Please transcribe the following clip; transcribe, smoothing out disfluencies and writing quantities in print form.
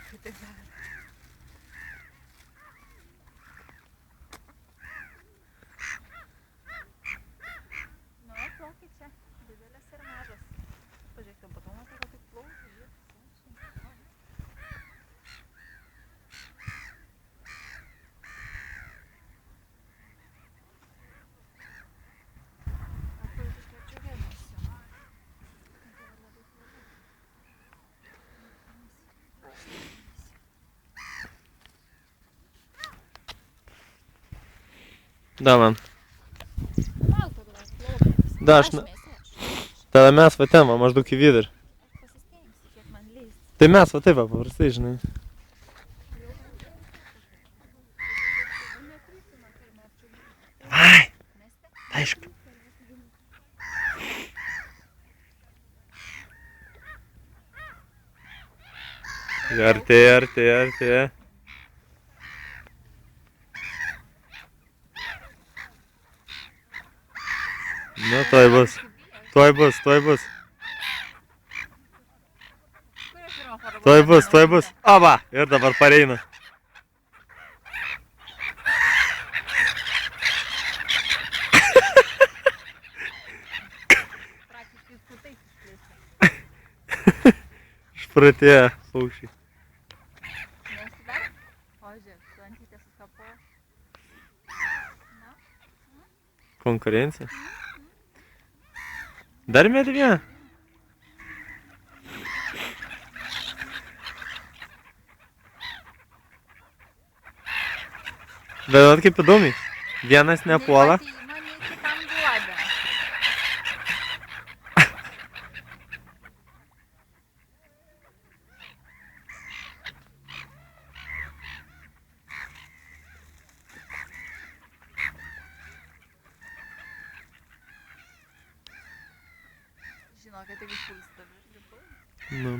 Kitaip sakant. Nu, plaukia čia. Didelės ir mažas. Pažiūrėk, ten po to matau, kad taip plaukia. Da, man. Malta dabar plaukia. Da, aš... Tada mes va ten, va, maždaug į vidurį. Aš pasistengsiu, kiek man leis. Tai mes va taip, va, paprastai, žinai. Vai! Aišku. Artėja. Nu, tuoj bus. Tuoj bus. Oba! Ir dabar pareina. Praktiškai skutais išplėsti. Išpratėję paukščiai. Mėgsti dar? O, žiūrėk, lankytės suskapojo. Konkurencija. Dar mėti vieną? Bet kaip įdomiai. Vienas nepuola. Nei man, nei kitam duoda. Žinokit, jeigu pulsta virš. Nu.